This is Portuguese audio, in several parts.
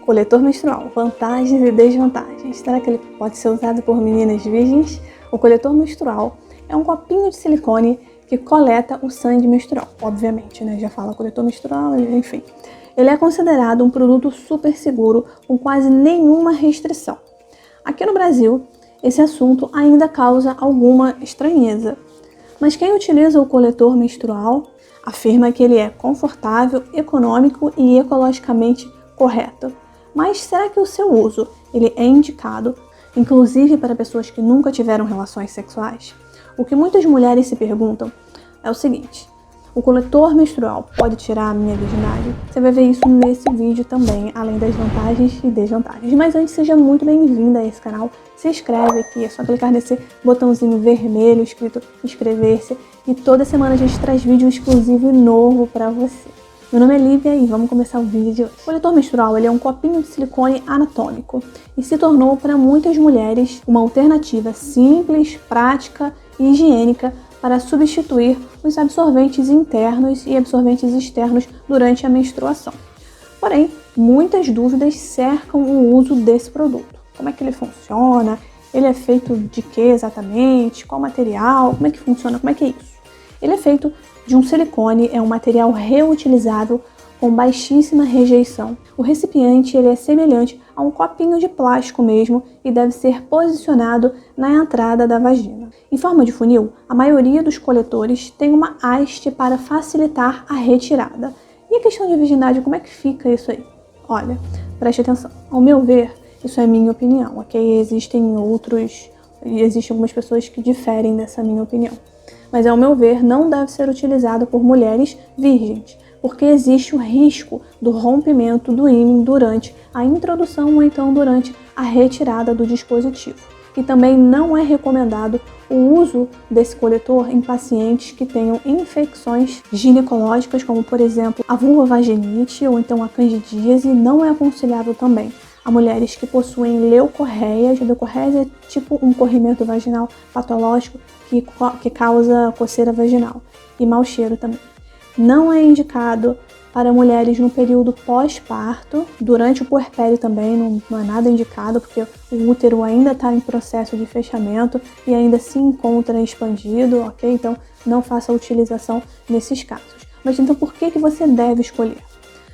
Coletor menstrual, vantagens e desvantagens. Será que ele pode ser usado por meninas virgens? O coletor menstrual é um copinho de silicone que coleta o sangue menstrual, obviamente, né? Já fala coletor menstrual, enfim. Ele é considerado um produto super seguro, com quase nenhuma restrição. Aqui no Brasil, esse assunto ainda causa alguma estranheza. Mas quem utiliza o coletor menstrual afirma que ele é confortável, econômico e ecologicamente correto. Mas será que o seu uso ele é indicado, inclusive para pessoas que nunca tiveram relações sexuais? O que muitas mulheres se perguntam é o seguinte: o coletor menstrual pode tirar a minha virgindade? Você vai ver isso nesse vídeo também, além das vantagens e desvantagens. Mas antes, seja muito bem-vinda a esse canal. Se inscreve aqui, é só clicar nesse botãozinho vermelho escrito inscrever-se. E toda semana a gente traz vídeo exclusivo e novo para você. Meu nome é Lívia e vamos começar o vídeo de hoje. O coletor menstrual ele é um copinho de silicone anatômico e se tornou para muitas mulheres uma alternativa simples, prática e higiênica para substituir os absorventes internos e absorventes externos durante a menstruação. Porém, muitas dúvidas cercam o uso desse produto. Como é que ele funciona? Ele é feito de que exatamente? Qual material? Como é que funciona? Como é que é isso? Ele é feito de um silicone, é um material reutilizável com baixíssima rejeição. O recipiente ele é semelhante a um copinho de plástico mesmo e deve ser posicionado na entrada da vagina. Em forma de funil, a maioria dos coletores tem uma haste para facilitar a retirada. E a questão de virgindade, como é que fica isso aí? Olha, preste atenção. Ao meu ver, isso é minha opinião, ok? Existem algumas pessoas que diferem dessa minha opinião. Mas, ao meu ver, não deve ser utilizado por mulheres virgens, porque existe o risco do rompimento do ímã durante a introdução ou então durante a retirada do dispositivo. E também não é recomendado o uso desse coletor em pacientes que tenham infecções ginecológicas, como por exemplo a vulvovaginite ou então a candidíase. Não é aconselhável também a mulheres que possuem leucorreias. Leucorreias é tipo um corrimento vaginal patológico que causa coceira vaginal e mau cheiro também. Não é indicado para mulheres no período pós-parto, durante o puerpério também não é nada indicado, porque o útero ainda está em processo de fechamento e ainda se encontra expandido, ok? Então não faça a utilização nesses casos. Mas então por que você deve escolher?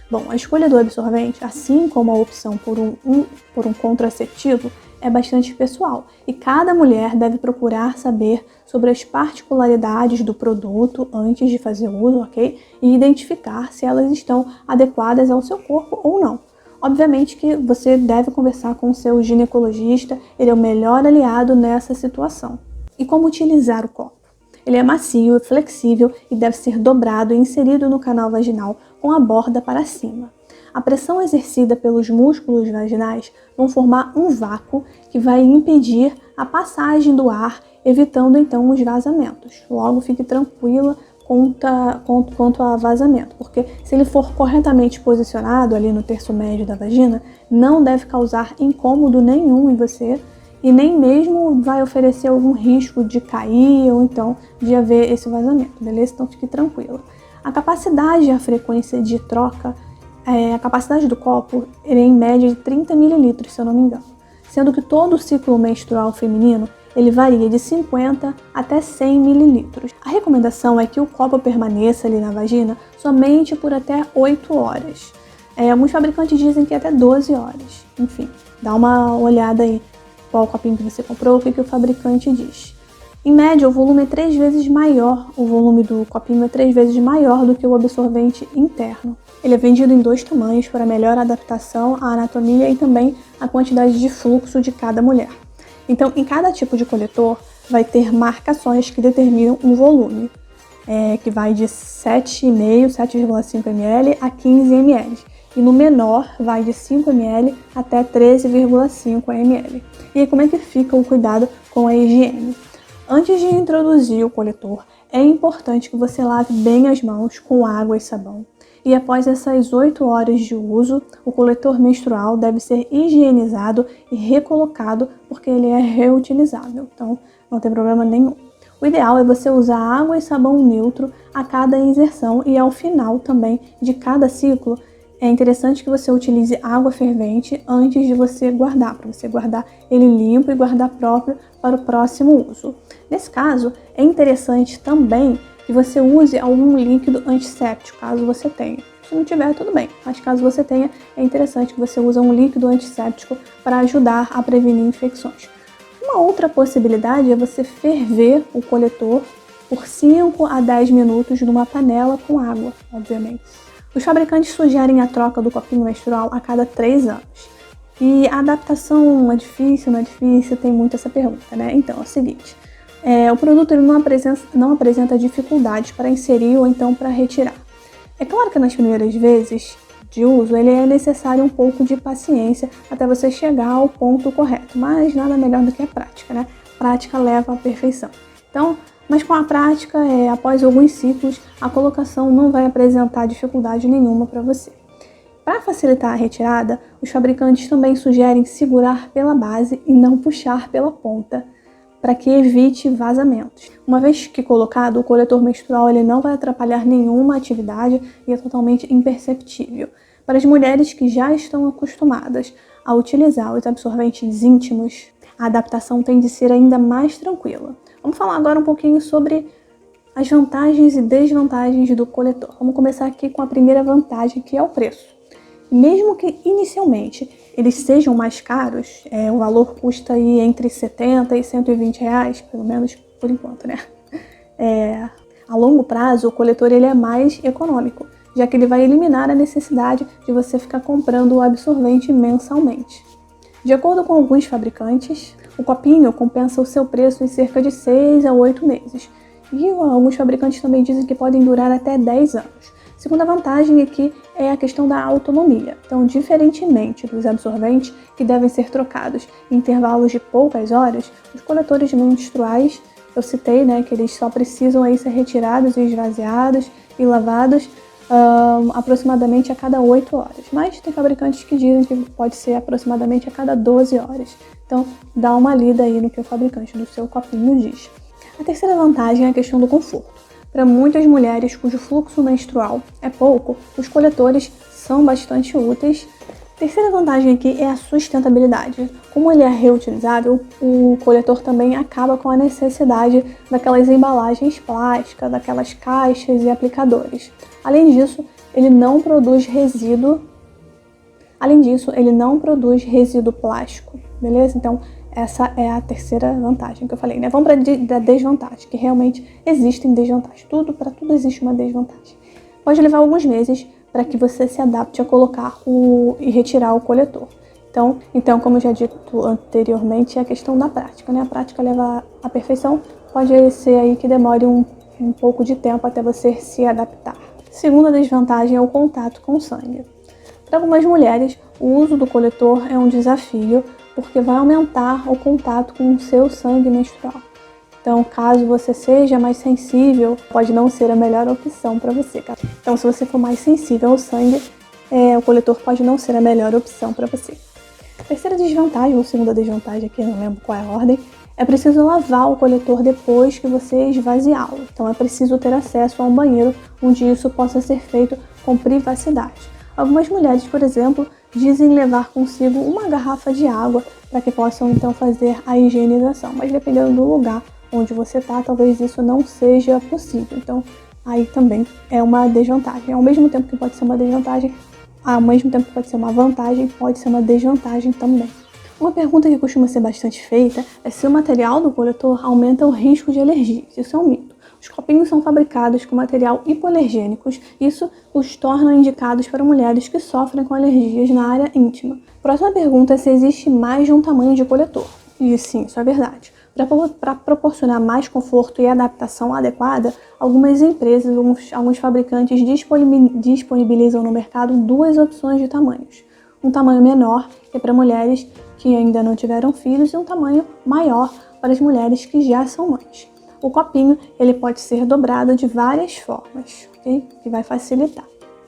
Bom, a escolha do absorvente, assim como a opção por um contraceptivo, é bastante pessoal e cada mulher deve procurar saber sobre as particularidades do produto antes de fazer uso, ok? E identificar se elas estão adequadas ao seu corpo ou não. Obviamente que você deve conversar com o seu ginecologista, ele é o melhor aliado nessa situação. E como utilizar o copo? Ele é macio, flexível e deve ser dobrado e inserido no canal vaginal com a borda para cima. A pressão exercida pelos músculos vaginais vão formar um vácuo que vai impedir a passagem do ar, evitando então os vazamentos. Logo, fique tranquila quanto a vazamento, porque se ele for corretamente posicionado ali no terço médio da vagina, não deve causar incômodo nenhum em você e nem mesmo vai oferecer algum risco de cair ou então de haver esse vazamento, beleza? Então fique tranquila. A capacidade e a frequência de troca, a capacidade do copo é em média de 30 ml, se eu não me engano. Sendo que todo o ciclo menstrual feminino ele varia de 50 até 100 ml. A recomendação é que o copo permaneça ali na vagina somente por até 8 horas. Alguns fabricantes dizem que até 12 horas. Enfim, dá uma olhada aí qual copinho que você comprou, o que o fabricante diz. Em média, o volume é 3 vezes maior, o volume do copinho é 3 vezes maior do que o absorvente interno. Ele é vendido em 2 tamanhos para melhor adaptação à anatomia e também à quantidade de fluxo de cada mulher. Então, em cada tipo de coletor, vai ter marcações que determinam um volume, que vai de 7,5 ml a 15 ml. E no menor, vai de 5 ml até 13,5 ml. E aí, como é que fica o cuidado com a higiene? Antes de introduzir o coletor, é importante que você lave bem as mãos com água e sabão. E após essas 8 horas de uso, o coletor menstrual deve ser higienizado e recolocado porque ele é reutilizável, então não tem problema nenhum. O ideal é você usar água e sabão neutro a cada inserção e ao final também de cada ciclo, é interessante que você utilize água fervente antes de você guardar, para você guardar ele limpo e guardar próprio para o próximo uso. Nesse caso, é interessante também que você use algum líquido antisséptico, caso você tenha. Se não tiver, tudo bem, mas caso você tenha, é interessante que você use um líquido antisséptico para ajudar a prevenir infecções. Uma outra possibilidade é você ferver o coletor por 5 a 10 minutos numa panela com água, obviamente. Os fabricantes sugerem a troca do copinho menstrual a cada 3 anos. E a adaptação é difícil, não é difícil? Tem muito essa pergunta, né? Então, é o seguinte, o produto ele não apresenta dificuldades para inserir ou então para retirar. É claro que nas primeiras vezes de uso, ele é necessário um pouco de paciência até você chegar ao ponto correto, mas nada melhor do que a prática, né? Prática leva à perfeição. Então, mas com a prática, após alguns ciclos, a colocação não vai apresentar dificuldade nenhuma para você. Para facilitar a retirada, os fabricantes também sugerem segurar pela base e não puxar pela ponta, para que evite vazamentos. Uma vez que colocado, o coletor menstrual ele não vai atrapalhar nenhuma atividade e é totalmente imperceptível. Para as mulheres que já estão acostumadas a utilizar os absorventes íntimos, a adaptação tende a ser ainda mais tranquila. Vamos falar agora um pouquinho sobre as vantagens e desvantagens do coletor. Vamos começar aqui com a primeira vantagem, que é o preço. Mesmo que inicialmente eles sejam mais caros, o valor custa aí entre 70 e 120 reais, pelo menos por enquanto, né? A longo prazo, o coletor ele é mais econômico, já que ele vai eliminar a necessidade de você ficar comprando o absorvente mensalmente. De acordo com alguns fabricantes, o copinho compensa o seu preço em cerca de 6 a 8 meses. E alguns fabricantes também dizem que podem durar até 10 anos. Segunda vantagem aqui é a questão da autonomia. Então, diferentemente dos absorventes, que devem ser trocados em intervalos de poucas horas, os coletores menstruais, eu citei, né, que eles só precisam aí ser retirados e esvaziados e lavados aproximadamente a cada 8 horas. Mas tem fabricantes que dizem que pode ser aproximadamente a cada 12 horas. Então, dá uma lida aí no que o fabricante do seu copinho diz. A terceira vantagem é a questão do conforto. Para muitas mulheres cujo fluxo menstrual é pouco, os coletores são bastante úteis. A terceira vantagem aqui é a sustentabilidade. Como ele é reutilizável, o coletor também acaba com a necessidade daquelas embalagens plásticas, daquelas caixas e aplicadores. Além disso, ele não produz resíduo plástico, beleza? Então, essa é a terceira vantagem que eu falei, né? Vamos para a desvantagem, que realmente existem desvantagens. Para tudo existe uma desvantagem. Pode levar alguns meses para que você se adapte a colocar e retirar o coletor. Então, como eu já dito anteriormente, é a questão da prática, né? A prática leva à perfeição. Pode ser aí que demore um pouco de tempo até você se adaptar. Segunda desvantagem é o contato com o sangue. Para algumas mulheres, o uso do coletor é um desafio, porque vai aumentar o contato com o seu sangue menstrual. Então, caso você seja mais sensível, pode não ser a melhor opção para você. Então, se você for mais sensível ao sangue, o coletor pode não ser a melhor opção para você. A terceira desvantagem, ou segunda desvantagem aqui, não lembro qual é a ordem, é preciso lavar o coletor depois que você esvaziá-lo. Então, é preciso ter acesso a um banheiro onde isso possa ser feito com privacidade. Algumas mulheres, por exemplo, dizem levar consigo uma garrafa de água para que possam então fazer a higienização, mas dependendo do lugar onde você está, talvez isso não seja possível. Então, aí também é uma desvantagem. Ao mesmo tempo que pode ser uma desvantagem, ao mesmo tempo que pode ser uma vantagem, pode ser uma desvantagem também. Uma pergunta que costuma ser bastante feita é se o material do coletor aumenta o risco de alergias. Isso é um mito. Os copinhos são fabricados com material hipoalergênicos, isso os torna indicados para mulheres que sofrem com alergias na área íntima. Próxima pergunta é se existe mais de um tamanho de coletor. E sim, isso é verdade. Para proporcionar mais conforto e adaptação adequada, algumas empresas, alguns fabricantes disponibilizam no mercado 2 opções de tamanhos. Um tamanho menor, que é para mulheres que ainda não tiveram filhos, e um tamanho maior para as mulheres que já são mães. O copinho ele pode ser dobrado de várias formas, okay? Que vai facilitar.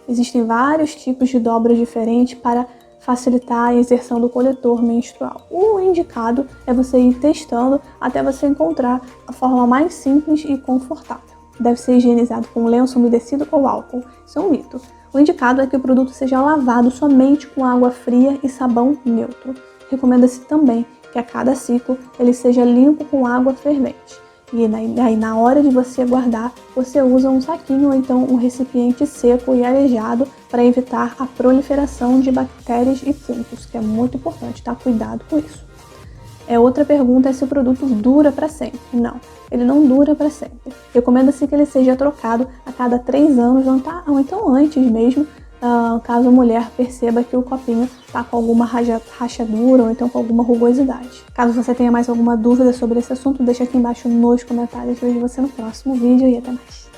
Existem vários tipos de dobras diferentes para facilitar a inserção do coletor menstrual. O indicado é você ir testando até você encontrar a forma mais simples e confortável. Deve ser higienizado com lenço umedecido ou álcool. Isso é um mito. O indicado é que o produto seja lavado somente com água fria e sabão neutro. Recomenda-se também que a cada ciclo ele seja limpo com água fervente. E aí, na hora de você guardar, você usa um saquinho ou então um recipiente seco e arejado para evitar a proliferação de bactérias e fungos, que é muito importante, tá? Cuidado com isso. Outra pergunta é se o produto dura para sempre. Não, ele não dura para sempre. Recomenda-se que ele seja trocado a cada 3 anos, ou então antes mesmo, caso a mulher perceba que o copinho está com alguma rachadura ou então com alguma rugosidade. Caso você tenha mais alguma dúvida sobre esse assunto, deixa aqui embaixo nos comentários. Vejo você no próximo vídeo e até mais.